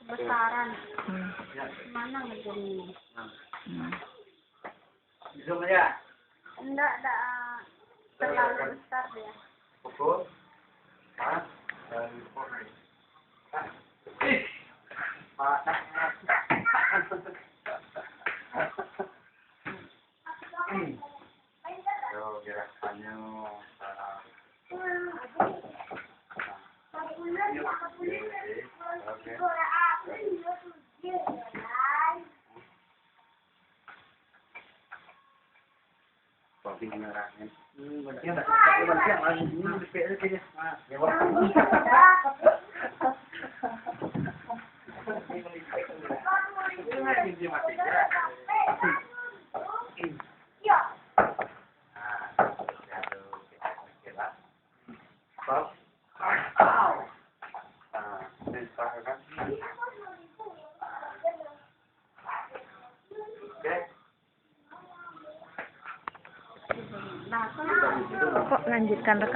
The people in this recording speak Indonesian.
besaran. Mana ngejadinya? Zoom aja. Enggak terlalu besar dia. Pukul. Pas. Dan pukul. Pasak. Yo, gerakannya. Kopi ngerangin. Bersiang lagi. Ini PLT-nya. Ya, Bang. Kok lanjutkan rekam?